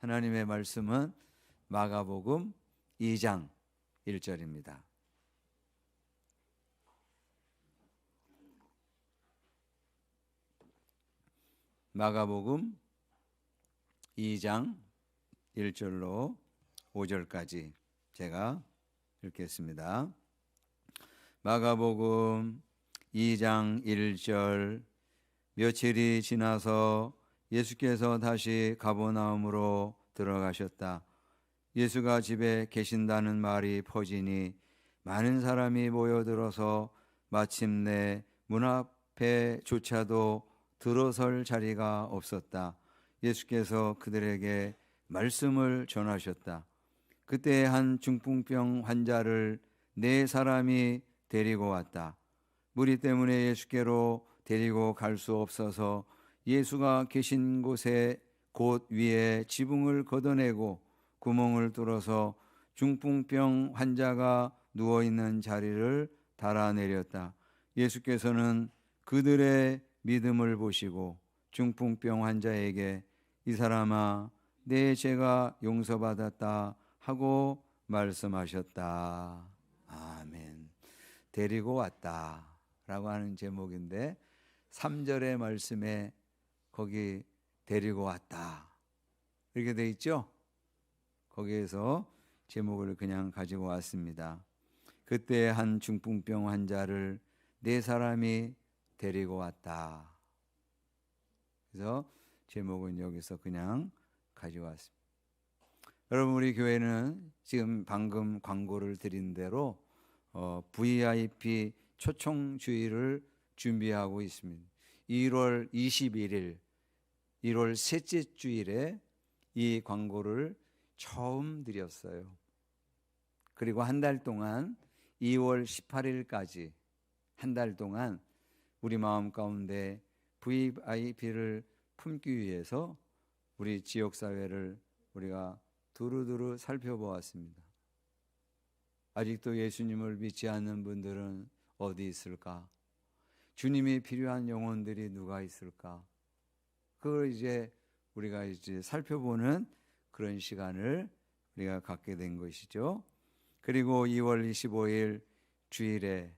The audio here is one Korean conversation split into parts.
하나님의 말씀은 마가복음 2장 1절입니다. 마가복음 2장 1절로 5절까지 제가 읽겠습니다. 마가복음 2장 1절. 며칠이 지나서 예수께서 다시 가버나움으로 들어가셨다. 예수가 집에 계신다는 말이 퍼지니 많은 사람이 모여들어서 마침내 문 앞에조차도 들어설 자리가 없었다. 예수께서 그들에게 말씀을 전하셨다. 그때 한 중풍병 환자를 4사람이 데리고 왔다. 무리 때문에 예수께로 데리고 갈 수 없어서 예수가 계신 곳에 곧 위에 지붕을 걷어내고 구멍을 뚫어서 중풍병 환자가 누워있는 자리를 달아내렸다. 예수께서는 그들의 믿음을 보시고 중풍병 환자에게 이 사람아, 내 죄가 용서받았다 하고 말씀하셨다. 아멘. 데리고 왔다 라고 하는 제목인데 3절의 말씀에 거기 데리고 왔다 이렇게 돼 있죠. 거기에서 제목을 그냥 가지고 왔습니다. 그때 한 중풍병 환자를 4사람이 데리고 왔다. 그래서 제목은 여기서 그냥 가지고 왔습니다. 여러분, 우리 교회는 지금 방금 광고를 드린 대로 VIP 초청 주일을 준비하고 있습니다. 1월 21일 1월 셋째 주일에 이 광고를 처음 드렸어요. 그리고 한 달 동안 2월 18일까지 한 달 동안 우리 마음 가운데 VIP를 품기 위해서 우리 지역사회를 우리가 두루두루 살펴보았습니다. 아직도 예수님을 믿지 않는 분들은 어디 있을까? 주님이 필요한 영혼들이 누가 있을까? 그걸 우리가 살펴보는 그런 시간을 우리가 갖게 된 것이죠. 그리고 2월 25일 주일에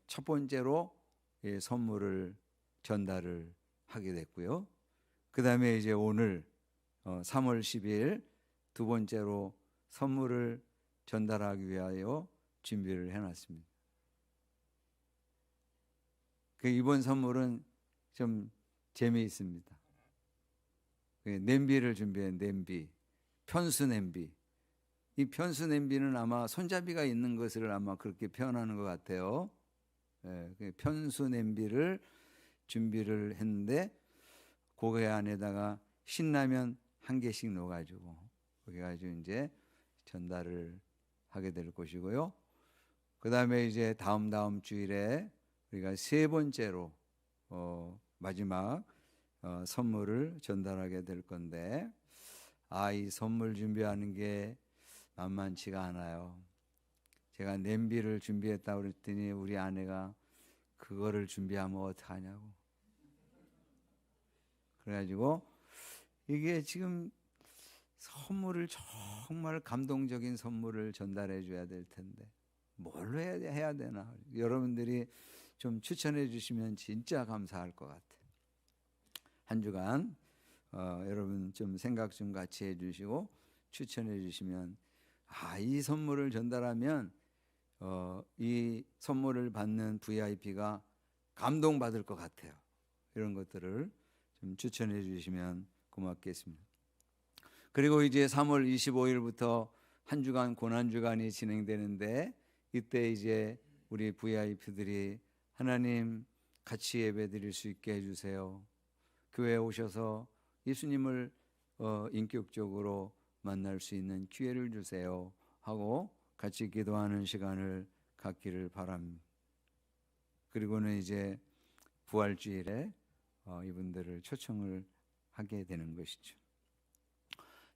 첫 번째로 선물을 전달을 하게 됐고요. 그 다음에 오늘 3월 10일 두 번째로 선물을 전달하기 위하여 준비를 해놨습니다. 이번 선물은 좀 재미있습니다. 냄비를 준비한 냄비, 편수 냄비. 이 편수 냄비는 아마 손잡이가 있는 것을 아마 그렇게 표현하는 것 같아요. 편수 냄비를 준비를 했는데 고기 안에다가 신라면 1개씩 넣어가지고 거기 가지고 전달을 하게 될 것이고요. 그 다음에 다음 주일에 우리가 3번째로 마지막 선물을 전달하게 될 건데, 이 선물 준비하는 게 만만치가 않아요. 제가 냄비를 준비했다고 그랬더니 우리 아내가 그거를 준비하면 어떡하냐고. 그래가지고 이게 지금 선물을 정말 감동적인 선물을 전달해 줘야 될 텐데 뭘로 해야 되나. 여러분들이 좀 추천해 주시면 진짜 감사할 것 같아요. 한 주간 여러분 좀 생각 좀 같이 해 주시고 추천해 주시면 이 선물을 전달하면 이 선물을 받는 VIP가 감동받을 것 같아요. 이런 것들을 좀 추천해 주시면 고맙겠습니다. 그리고 3월 25일부터 한 주간 고난주간이 진행되는데, 이때 우리 VIP들이 하나님 같이 예배 드릴 수 있게 해주세요. 교회에 오셔서 예수님을 인격적으로 만날 수 있는 기회를 주세요 하고 같이 기도하는 시간을 갖기를 바랍니다. 그리고는 부활주일에 이분들을 초청을 하게 되는 것이죠.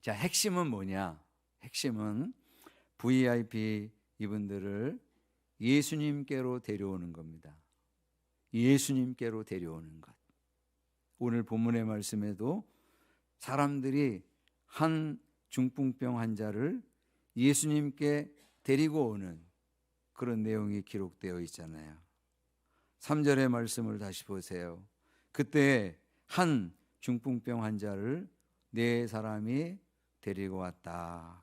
자, 핵심은 뭐냐? 핵심은 VIP 이분들을 예수님께로 데려오는 겁니다. 예수님께로 데려오는 것. 오늘 본문의 말씀에도 사람들이 한 중풍병 환자를 예수님께 데리고 오는 그런 내용이 기록되어 있잖아요. 3절의 말씀을 다시 보세요. 그때 한 중풍병 환자를 네 사람이 데리고 왔다.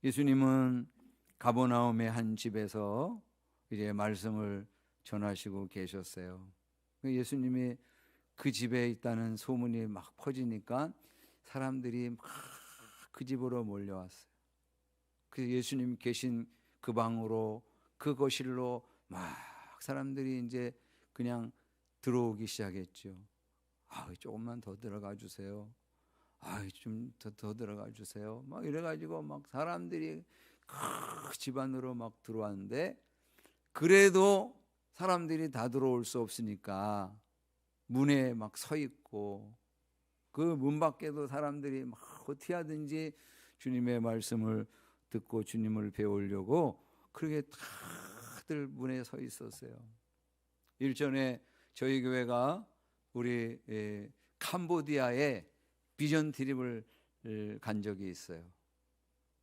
예수님은 가버나움의 한 집에서 이제 말씀을 전하시고 계셨어요. 예수님이 그 집에 있다는 소문이 막 퍼지니까 사람들이 막 그 집으로 몰려왔어요. 그 예수님 계신 그 방으로, 그 거실로 막 사람들이 이제 그냥 들어오기 시작했죠. 조금만 더 들어가 주세요. 좀 더 들어가 주세요. 막 이래가지고 막 사람들이 그 집안으로 막 들어왔는데, 그래도 사람들이 다 들어올 수 없으니까 문에 막 서 있고, 그 문 밖에도 사람들이 막 어떻게 하든지 주님의 말씀을 듣고 주님을 배우려고 그렇게 다들 문에 서 있었어요. 일전에 저희 교회가 우리 캄보디아에 비전 트립을 간 적이 있어요.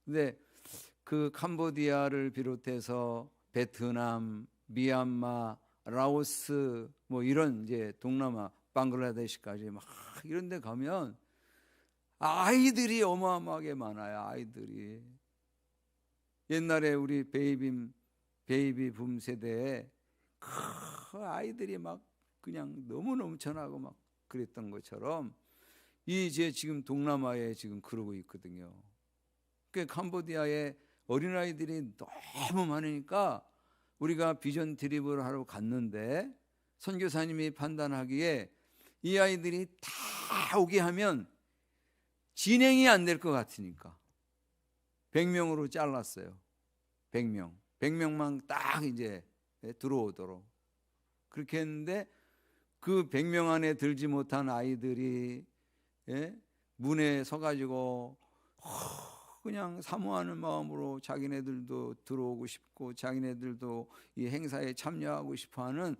근데 그 캄보디아를 비롯해서 베트남, 미얀마, 라오스 뭐 이런 이제 동남아, 방글라데시까지 막 이런 데 가면 아이들이 어마어마하게 많아요. 아이들이. 옛날에 우리 베이비 붐 세대에 그 아이들이 막 그냥 너무 넘쳐나고 막 그랬던 것처럼 이제 지금 동남아에 지금 그러고 있거든요. 그 캄보디아에 어린아이들이 너무 많으니까 우리가 비전 트립을 하러 갔는데 선교사님이 판단하기에 이 아이들이 다 오게 하면 진행이 안 될 것 같으니까 100명으로 잘랐어요. 100명만 딱 이제 들어오도록 그렇게 했는데, 그 100명 안에 들지 못한 아이들이 문에 서가지고 그냥 사모하는 마음으로 자기네들도 들어오고 싶고 자기네들도 이 행사에 참여하고 싶어하는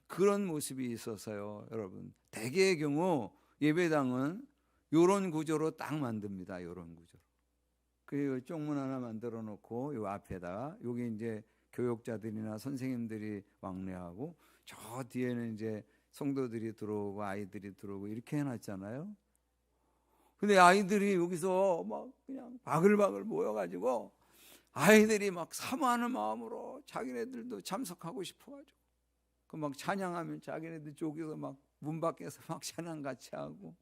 그런 모습이 있어서요. 여러분, 대개의 경우 예배당은 이런 구조로 딱 만듭니다. 이런 구조로. 그 쪽문 하나 만들어 놓고 요 앞에다가 여기 이제 교육자들이나 선생님들이 왕래하고 저 뒤에는 이제 성도들이 들어오고 아이들이 들어오고 이렇게 해놨잖아요. 근데 아이들이 여기서 막 그냥 바글바글 모여가지고 아이들이 막 사모하는 마음으로 자기네들도 참석하고 싶어가지고 그 막 찬양하면 자기네들 저기서 막 문 밖에서 막 찬양 같이 하고,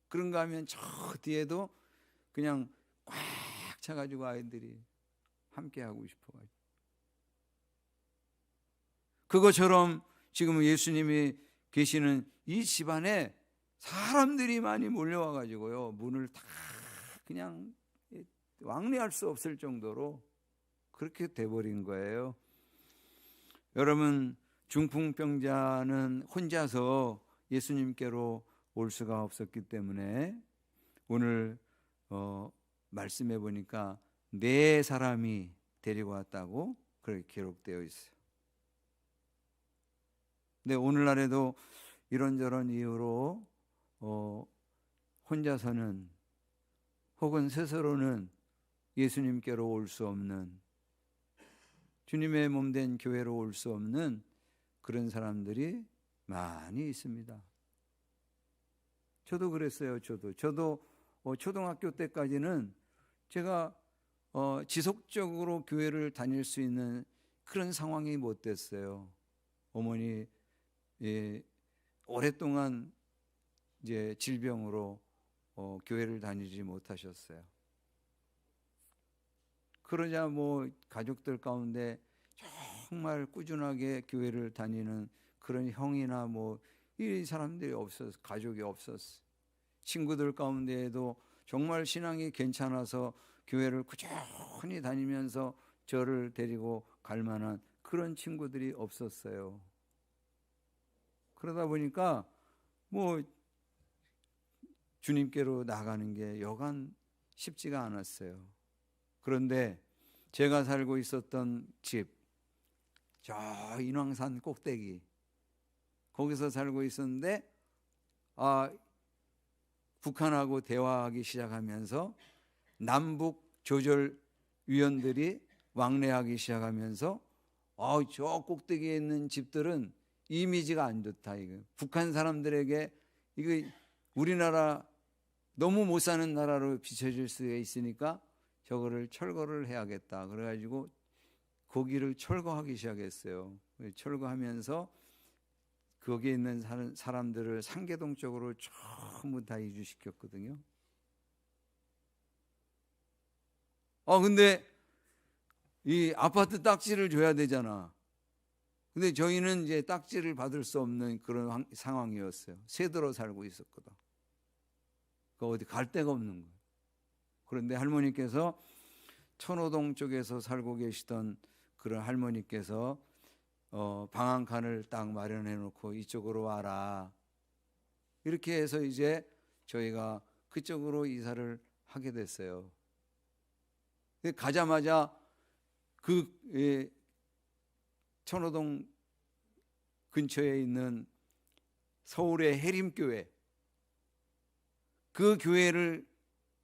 그런가 하면 저 뒤에도 그냥 꽉 차가지고 아이들이 함께 하고 싶어가지고. 그것처럼 지금 예수님이 계시는 이 집안에 사람들이 많이 몰려와가지고요, 문을 다 그냥 왕래할 수 없을 정도로 그렇게 돼버린 거예요. 여러분, 중풍병자는 혼자서 예수님께로 올 수가 없었기 때문에 오늘 말씀해 보니까 네 사람이 데리고 왔다고 그렇게 기록되어 있어요. 근데 오늘날에도 이런저런 이유로 혼자서는 혹은 스스로는 예수님께로 올 수 없는, 주님의 몸된 교회로 올 수 없는 그런 사람들이 많이 있습니다. 저도 그랬어요. 저도 초등학교 때까지는 제가 지속적으로 교회를 다닐 수 있는 그런 상황이 못 됐어요. 어머니 오랫동안 이제 질병으로 교회를 다니지 못하셨어요. 그러자 뭐 가족들 가운데 정말 꾸준하게 교회를 다니는 그런 형이나 뭐 이 사람들이 없었어. 가족이 없었어. 친구들 가운데에도 정말 신앙이 괜찮아서 교회를 꾸준히 다니면서 저를 데리고 갈 만한 그런 친구들이 없었어요. 그러다 보니까 뭐 주님께로 나가는 게 여간 쉽지가 않았어요. 그런데 제가 살고 있었던 집, 저 인왕산 꼭대기, 거기서 살고 있었는데 북한하고 대화하기 시작하면서 남북 조절위원들이 왕래하기 시작하면서 저 꼭대기에 있는 집들은 이미지가 안 좋다. 이거 북한 사람들에게 이거 우리나라 너무 못 사는 나라로 비춰질 수 있으니까 저거를 철거를 해야겠다. 그래가지고 거기를 철거하기 시작했어요. 철거하면서 거기에 있는 사람들을 상계동 쪽으로 전부 다 이주시켰거든요. 근데 이 아파트 딱지를 줘야 되잖아. 근데 저희는 이제 딱지를 받을 수 없는 그런 상황이었어요. 세대로 살고 있었거든. 어디 갈 데가 없는 거예요. 그런데 할머니께서 천호동 쪽에서 살고 계시던 그런 할머니께서 방한칸을 딱 마련해 놓고 이쪽으로 와라. 이렇게 해서 이제 저희가 그쪽으로 이사를 하게 됐어요. 가자마자 천호동 근처에 있는 서울의 해림교회, 그 교회를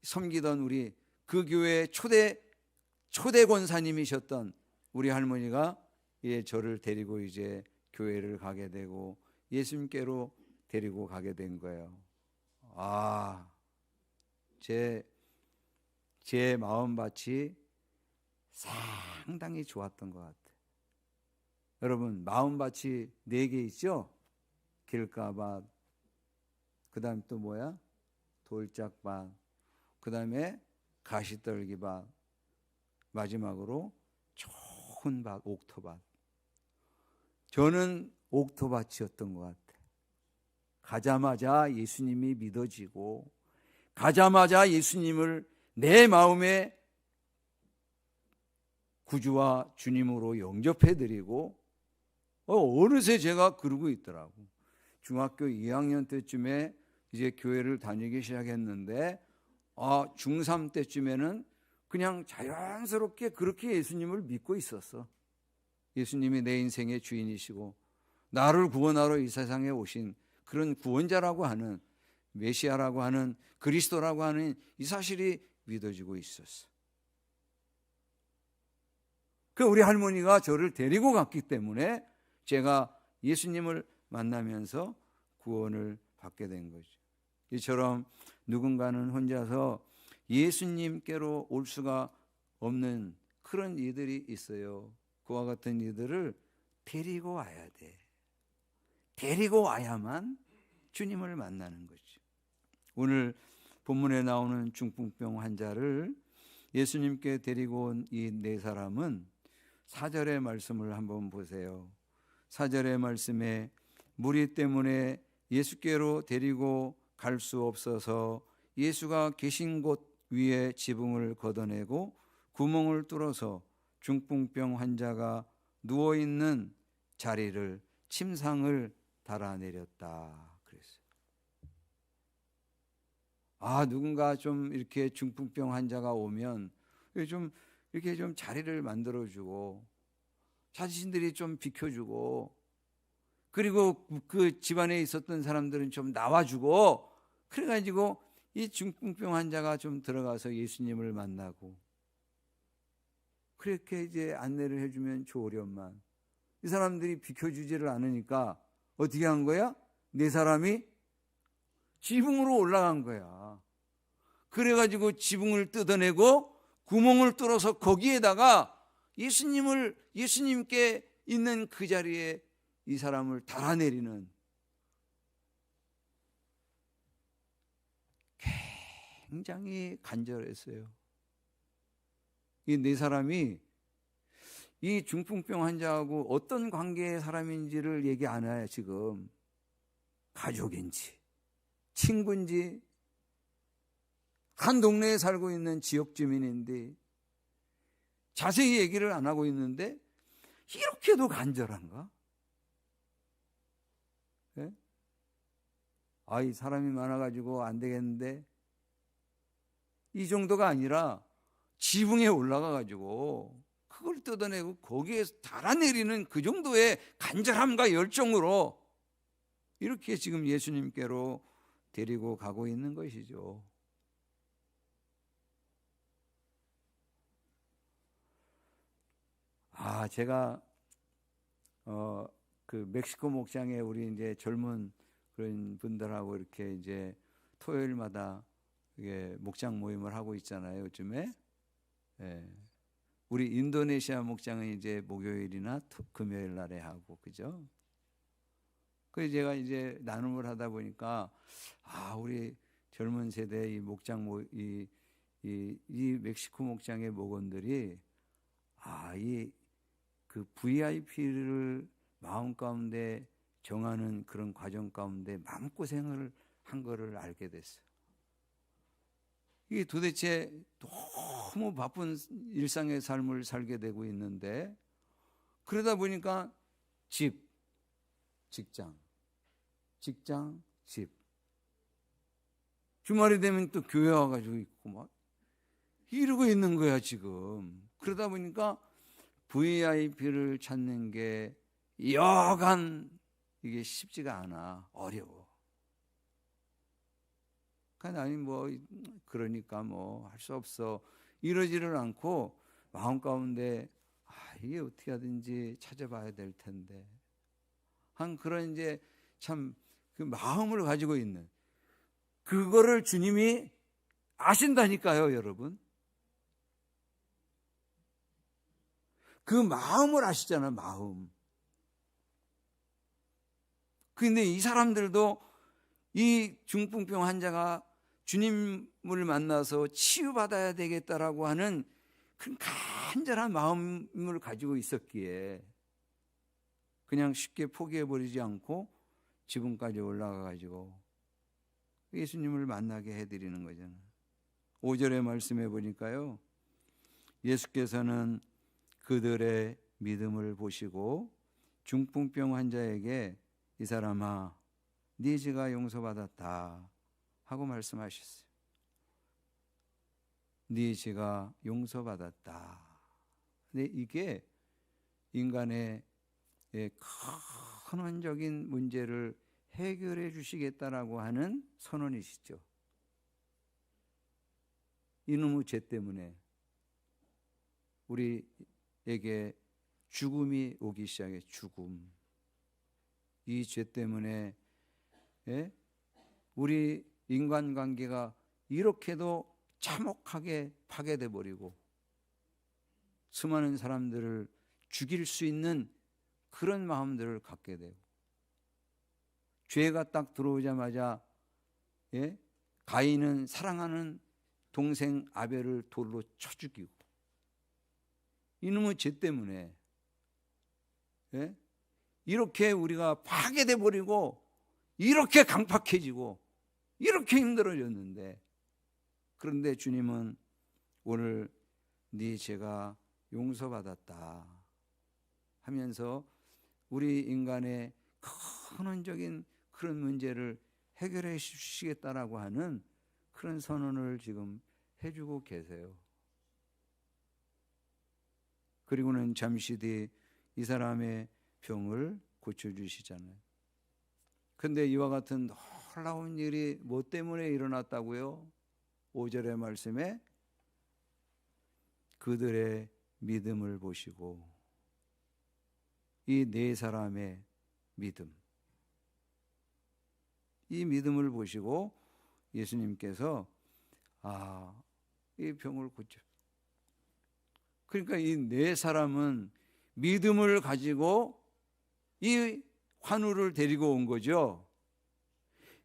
섬기던 우리 그 교회의 초대 권사님이셨던 우리 할머니가 저를 데리고 이제 교회를 가게 되고 예수님께로 데리고 가게 된 거예요. 제 마음밭이 상당히 좋았던 것 같아요. 여러분, 마음밭이 4개 있죠? 길가밭, 그 다음 또 뭐야? 돌짝밭, 그 다음에 가시떨기밭, 마지막으로 좋은 밭, 옥토밭. 저는 옥토밭이었던 것 같아요. 가자마자 예수님이 믿어지고, 가자마자 예수님을 내 마음에 구주와 주님으로 영접해드리고, 어느새 제가 그러고 있더라고. 중학교 2학년 때쯤에 이제 교회를 다니기 시작했는데, 중3 때쯤에는 그냥 자연스럽게 그렇게 예수님을 믿고 있었어. 예수님이 내 인생의 주인이시고 나를 구원하러 이 세상에 오신 그런 구원자라고 하는, 메시아라고 하는, 그리스도라고 하는 이 사실이 믿어지고 있었어. 우리 할머니가 저를 데리고 갔기 때문에 제가 예수님을 만나면서 구원을 받게 된 거죠. 이처럼 누군가는 혼자서 예수님께로 올 수가 없는 그런 이들이 있어요. 그와 같은 이들을 데리고 와야 돼. 데리고 와야만 주님을 만나는 거죠. 오늘 본문에 나오는 중풍병 환자를 예수님께 데리고 온 이 4사람은 4절의 말씀을 한번 보세요. 4절의 말씀에 무리 때문에 예수께로 데리고 갈 수 없어서 예수가 계신 곳 위에 지붕을 걷어내고 구멍을 뚫어서 중풍병 환자가 누워있는 자리를, 침상을 달아내렸다 그랬어요. 누군가 좀 이렇게 중풍병 환자가 오면 좀 이렇게 좀 자리를 만들어주고 자신들이 좀 비켜주고, 그리고 그 집안에 있었던 사람들은 좀 나와주고, 그래가지고 이 중풍병 환자가 좀 들어가서 예수님을 만나고, 그렇게 이제 안내를 해주면 좋으련만 이 사람들이 비켜주지를 않으니까 어떻게 한 거야? 4사람이 지붕으로 올라간 거야. 그래가지고 지붕을 뜯어내고 구멍을 뚫어서 거기에다가 예수님께 있는 그 자리에 이 사람을 달아내리는, 굉장히 간절했어요. 이 4사람이 이 중풍병 환자하고 어떤 관계의 사람인지를 얘기 안 해요. 지금 가족인지 친구인지 한 동네에 살고 있는 지역 주민인데 자세히 얘기를 안 하고 있는데 이렇게도 간절한가? 네? 이 사람이 많아가지고 안 되겠는데, 이 정도가 아니라 지붕에 올라가가지고 그걸 뜯어내고 거기에 달아내리는 그 정도의 간절함과 열정으로 이렇게 지금 예수님께로 데리고 가고 있는 것이죠. 제가 그 멕시코 목장에 우리 이제 젊은 그런 분들하고 이렇게 이제 토요일마다 이게 목장 모임을 하고 있잖아요, 요즘에. 예. 우리 인도네시아 목장은 이제 목요일이나 금요일 날에 하고, 그죠? 그래서 제가 이제 나눔을 하다 보니까 우리 젊은 세대 이 목장 이 멕시코 목장의 목원들이 이 그 VIP를 마음 가운데 정하는 그런 과정 가운데 마음고생을 한 거를 알게 됐어요. 이게 도대체 너무 바쁜 일상의 삶을 살게 되고 있는데, 그러다 보니까 집, 직장, 집, 주말이 되면 또 교회 와가지고 있고 막 이러고 있는 거야 지금. 그러다 보니까 VIP를 찾는 게 여간 이게 쉽지가 않아. 어려워. 그러니까 뭐 할 수 없어 이러지를 않고 마음 가운데 이게 어떻게 하든지 찾아봐야 될 텐데 그런 이제 참 그 마음을 가지고 있는 그거를 주님이 아신다니까요, 여러분. 그 마음을 아시잖아요, 마음. 근데 이 사람들도 이 중풍병 환자가 주님을 만나서 치유받아야 되겠다라고 하는 그 간절한 마음을 가지고 있었기에 그냥 쉽게 포기해버리지 않고 지붕까지 올라가가지고 예수님을 만나게 해드리는 거잖아요. 5절의 말씀해 보니까요, 예수께서는 그들의 믿음을 보시고 중풍병 환자에게 이 사람아, 네 죄가 용서받았다 하고 말씀하셨어요. 네 죄가 용서받았다. 근데 이게 인간의 근원적인 문제를 해결해 주시겠다라고 하는 선언이시죠. 이놈의 죄 때문에 우리에게 죽음이 오기 시작해. 죽음. 이 죄 때문에 우리 인간관계가 이렇게도 참혹하게 파괴돼 버리고 수많은 사람들을 죽일 수 있는 그런 마음들을 갖게 되고, 죄가 딱 들어오자마자 가인은 사랑하는 동생 아벨을 돌로 쳐 죽이고, 이놈의 죄 때문에 이렇게 우리가 파괴돼 버리고 이렇게 강팍해지고 이렇게 힘들어졌는데, 그런데 주님은 오늘 네 죄가 용서받았다 하면서 우리 인간의 근원적인 그런 문제를 해결해 주시겠다라고 하는 그런 선언을 지금 해주고 계세요. 그리고는 잠시 뒤 이 사람의 병을 고쳐주시잖아요. 근데 이와 같은 놀라운 일이 뭐 때문에 일어났다고요? 5절의 말씀에 그들의 믿음을 보시고, 이 네 사람의 믿음, 이 믿음을 보시고 예수님께서 이 병을 고쳐. 그러니까 이 네 사람은 믿음을 가지고 이 환우를 데리고 온 거죠.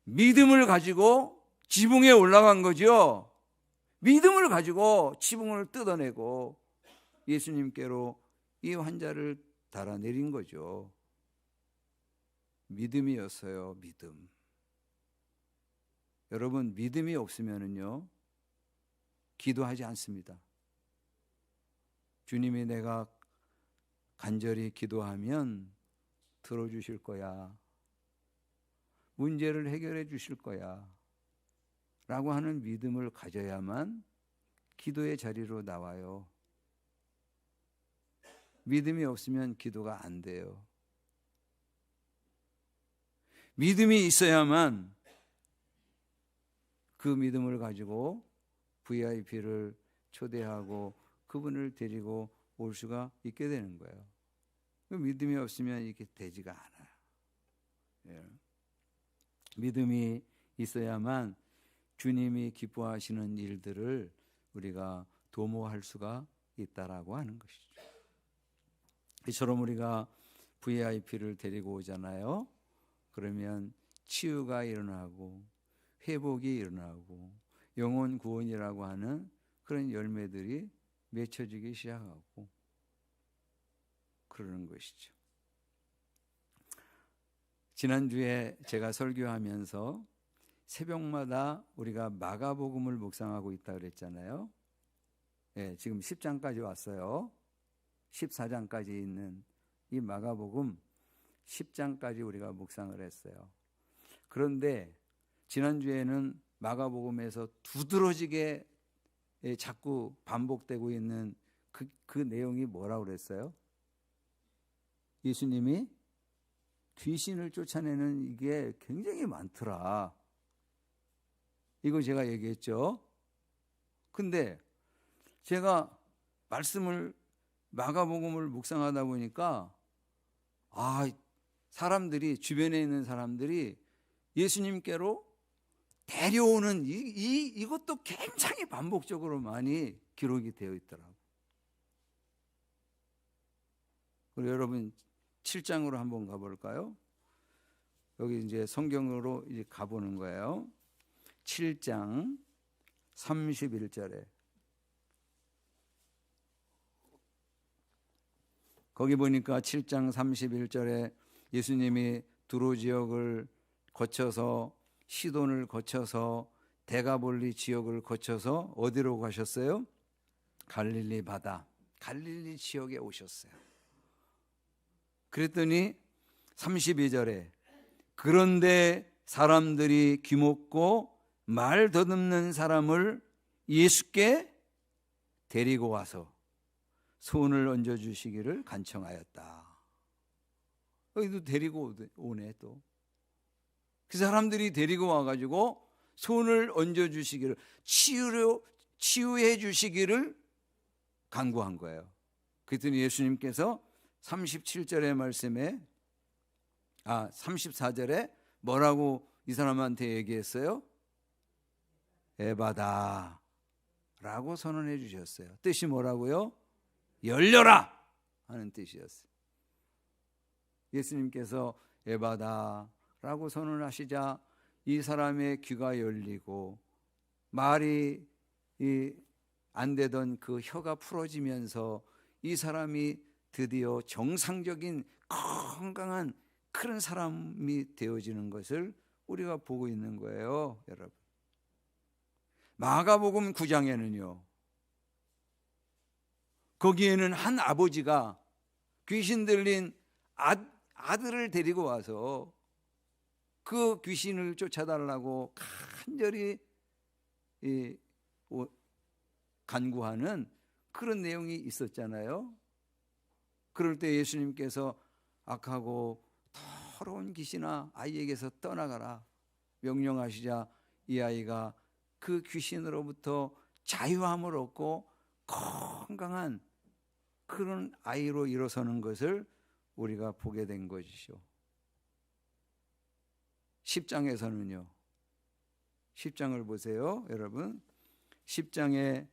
믿음을 가지고 지붕에 올라간 거죠. 믿음을 가지고 지붕을 뜯어내고 예수님께로 이 환자를 달아내린 거죠. 믿음이었어요. 믿음. 여러분, 믿음이 없으면은요, 기도하지 않습니다. 주님이 내가 간절히 기도하면 들어주실 거야, 문제를 해결해 주실 거야 라고 하는 믿음을 가져야만 기도의 자리로 나와요. 믿음이 없으면 기도가 안 돼요. 믿음이 있어야만 그 믿음을 가지고 VIP를 초대하고 그분을 데리고 올 수가 있게 되는 거예요. 그 믿음이 없으면 이게 되지가 않아요. 예. 믿음이 있어야만 주님이 기뻐하시는 일들을 우리가 도모할 수가 있다라고 하는 것이죠. 이처럼 우리가 VIP를 데리고 오잖아요. 그러면 치유가 일어나고 회복이 일어나고 영혼 구원이라고 하는 그런 열매들이 맺혀지기 시작하고 그러는 것이죠. 지난주에 제가 설교하면서 새벽마다 우리가 마가복음을 묵상하고 있다 그랬잖아요. 예, 지금 10장까지 왔어요. 14장까지 있는 이 마가복음 10장까지 우리가 묵상을 했어요. 그런데 지난주에는 마가복음에서 두드러지게 자꾸 반복되고 있는 그 내용이 뭐라고 그랬어요? 예수님이 귀신을 쫓아내는 이게 굉장히 많더라. 이거 제가 얘기했죠. 근데 제가 마가복음을 묵상하다 보니까 사람들이 주변에 있는 사람들이 예수님께로 데려오는 이것도 굉장히 반복적으로 많이 기록이 되어 있더라고요. 그리고 여러분 7장으로 한번 가볼까요? 여기 이제 성경으로 이제 가보는 거예요. 7장 31절에 거기 보니까 7장 31절에 예수님이 두로 지역을 거쳐서 시돈을 거쳐서 데가볼리 지역을 거쳐서 어디로 가셨어요? 갈릴리 바다, 갈릴리 지역에 오셨어요. 그랬더니 32절에 그런데 사람들이 귀먹고 말 더듬는 사람을 예수께 데리고 와서 손을 얹어주시기를 간청하였다. 여기도 데리고 오네 또. 그 사람들이 데리고 와가지고 손을 얹어주시기를 치유해 주시기를 간구한 거예요. 그랬더니 예수님께서 37절의 말씀에 34절에 뭐라고 이 사람한테 얘기했어요? 에바다 라고 선언해 주셨어요. 뜻이 뭐라고요? 열려라 하는 뜻이었어요. 예수님께서 에바다 라고 선언하시자 이 사람의 귀가 열리고 말이 안 되던 그 혀가 풀어지면서 이 사람이 드디어 정상적인 건강한 그런 사람이 되어지는 것을 우리가 보고 있는 거예요, 여러분. 마가복음 9장에는요. 거기에는 한 아버지가 귀신 들린 아들을 데리고 와서 그 귀신을 쫓아달라고 간절히 간구하는 그런 내용이 있었잖아요. 그럴 때 예수님께서 악하고 더러운 귀신아 아이에게서 떠나가라 명령하시자 이 아이가 그 귀신으로부터 자유함을 얻고 건강한 그런 아이로 일어서는 것을 우리가 보게 된 것이죠. 10장에서는요. 10장을 보세요, 여러분. 10장의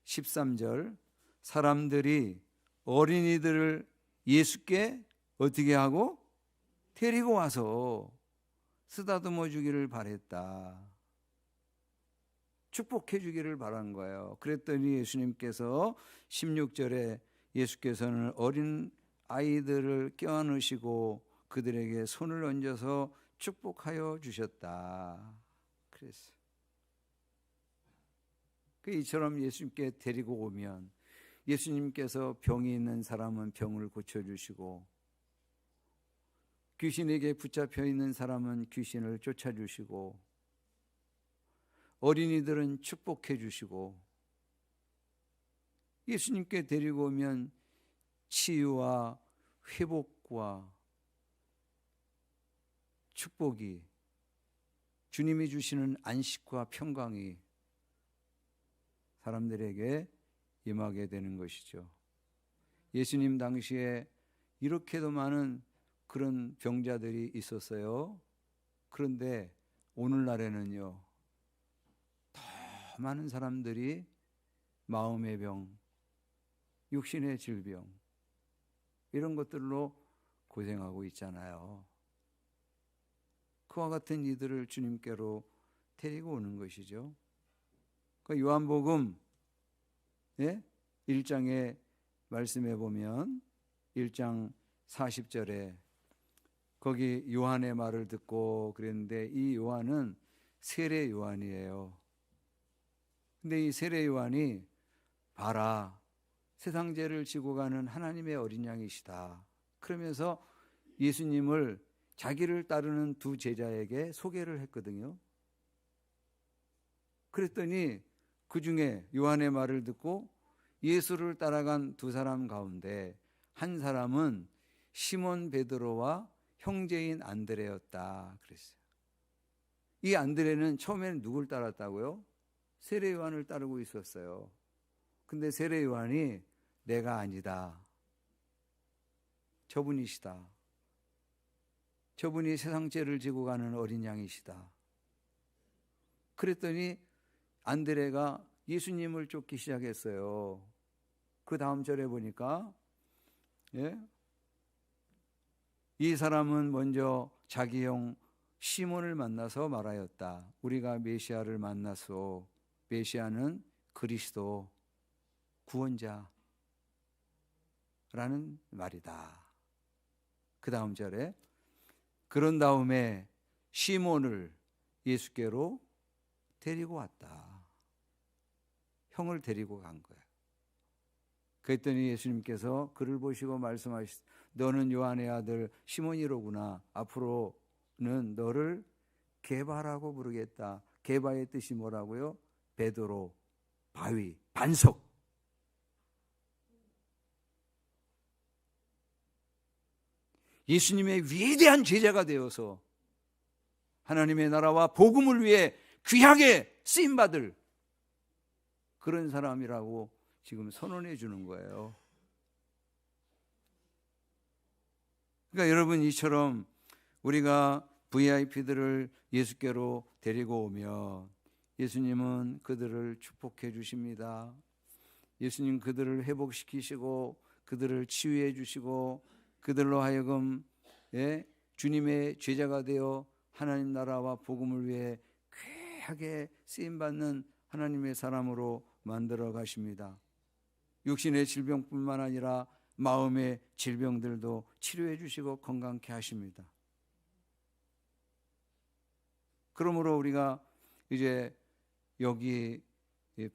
13절 사람들이 어린이들을 예수께 어떻게 하고 데리고 와서 쓰다듬어 주기를 바랬다. 축복해 주기를 바란 거예요. 그랬더니 예수님께서 16절에 예수께서는 어린 아이들을 껴안으시고 그들에게 손을 얹어서 축복하여 주셨다. 그랬어요. 이처럼 예수님께 데리고 오면 예수님께서 병이 있는 사람은 병을 고쳐주시고 귀신에게 붙잡혀 있는 사람은 귀신을 쫓아주시고 어린이들은 축복해 주시고 예수님께 데리고 오면 치유와 회복과 축복이 주님이 주시는 안식과 평강이 사람들에게 임하게 되는 것이죠. 예수님 당시에 이렇게도 많은 그런 병자들이 있었어요. 그런데 오늘날에는요, 더 많은 사람들이 마음의 병, 육신의 질병, 이런 것들로 고생하고 있잖아요. 그와 같은 이들을 주님께로 데리고 오는 것이죠. 그 요한복음 1장에 말씀해 보면 1장 40절에 거기 요한의 말을 듣고 그랬는데, 이 요한은 세례 요한이에요. 근데 이 세례 요한이 봐라, 세상 죄를 지고 가는 하나님의 어린 양이시다, 그러면서 예수님을 자기를 따르는 두 제자에게 소개를 했거든요. 그랬더니 그 중에 요한의 말을 듣고 예수를 따라간 두 사람 가운데 한 사람은 시몬 베드로와 형제인 안드레였다 그랬어요. 이 안드레는 처음에는 누굴 따랐다고요? 세례 요한을 따르고 있었어요. 근데 세례 요한이 내가 아니다, 저분이시다, 저분이 세상 죄를 지고 가는 어린 양이시다. 그랬더니 안드레가 예수님을 쫓기 시작했어요. 그 다음 절에 보니까 이 사람은 먼저 자기 형 시몬을 만나서 말하였다. 우리가 메시아를 만났소. 메시아는 그리스도, 구원자라는 말이다. 그 다음 절에 그런 다음에 시몬을 예수께로 데리고 왔다. 형을 데리고 간 거예요. 그랬더니 예수님께서 그를 보시고 말씀하시되 너는 요한의 아들 시몬이로구나. 앞으로는 너를 게바라고 부르겠다. 게바의 뜻이 뭐라고요? 베드로, 바위, 반석. 예수님의 위대한 제자가 되어서 하나님의 나라와 복음을 위해 귀하게 쓰임받을 그런 사람이라고 지금 선언해 주는 거예요. 그러니까 여러분, 이처럼 우리가 VIP들을 예수께로 데리고 오면 예수님은 그들을 축복해 주십니다. 예수님 그들을 회복시키시고 그들을 치유해 주시고 그들로 하여금 주님의 제자가 되어 하나님 나라와 복음을 위해 귀하게 쓰임받는 하나님의 사람으로 만들어 가십니다. 육신의 질병뿐만 아니라 마음의 질병들도 치료해 주시고 건강케 하십니다. 그러므로 우리가 이제 여기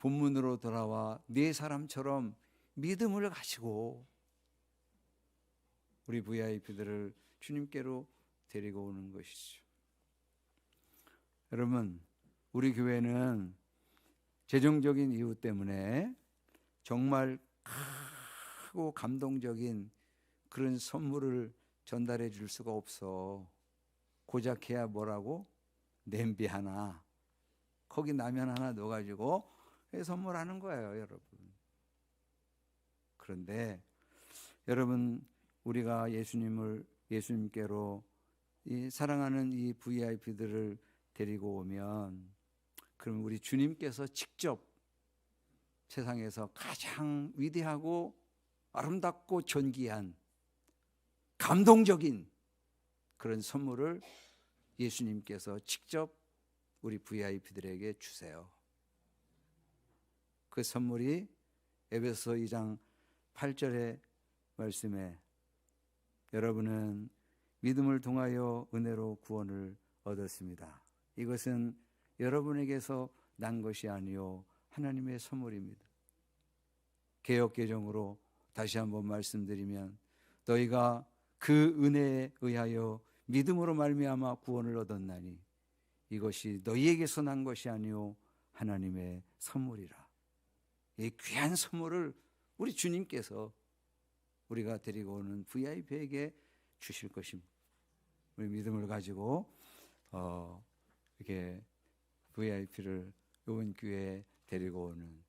본문으로 돌아와 네 사람처럼 믿음을 가지고 우리 VIP들을 주님께로 데리고 오는 것이죠. 여러분, 우리 교회는 재정적인 이유 때문에 정말 크고 감동적인 그런 선물을 전달해 줄 수가 없어. 고작해야 뭐라고? 냄비 하나, 거기 라면 하나 넣어가지고 선물하는 거예요, 여러분. 그런데 여러분, 우리가 예수님께로 이 사랑하는 이 VIP들을 데리고 오면, 그럼 우리 주님께서 직접 세상에서 가장 위대하고 아름답고 존귀한 감동적인 그런 선물을 예수님께서 직접 우리 VIP들에게 주세요. 그 선물이 에베소서 2장 8절의 말씀에 여러분은 믿음을 통하여 은혜로 구원을 얻었습니다. 이것은 여러분에게서 난 것이 아니요 하나님의 선물입니다. 개역개정으로 다시 한번 말씀드리면 너희가 그 은혜에 의하여 믿음으로 말미암아 구원을 얻었나니 이것이 너희에게서 난 것이 아니요 하나님의 선물이라. 이 귀한 선물을 우리 주님께서 우리가 데리고 오는 VIP에게 주실 것입니다. 우리 믿음을 가지고 이렇게 VIP를 이번 기회에 데리고 오는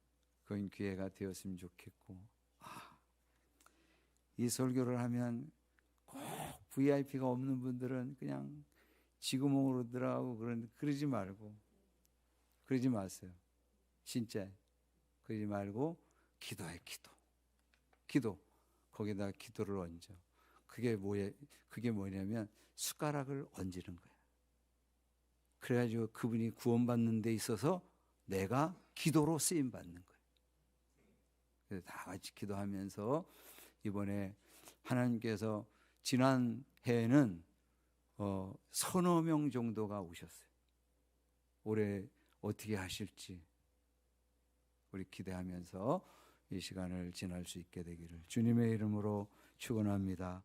그런 기회가 되었으면 좋겠고, 이 설교를 하면 꼭 VIP가 없는 분들은 그냥 지구멍으로 들어가고 그러지 말고, 그러지 마세요. 진짜 그러지 말고 기도해. 기도 거기다 기도를 얹어. 그게 뭐냐면 숟가락을 얹는 거야. 그래가지고 그분이 구원받는 데 있어서 내가 기도로 쓰임 받는 거예요. 그래서 다 같이 기도하면서 이번에 하나님께서 지난 해에는 서너 명 정도가 오셨어요. 올해 어떻게 하실지 우리 기대하면서 이 시간을 지날 수 있게 되기를 주님의 이름으로 축원합니다.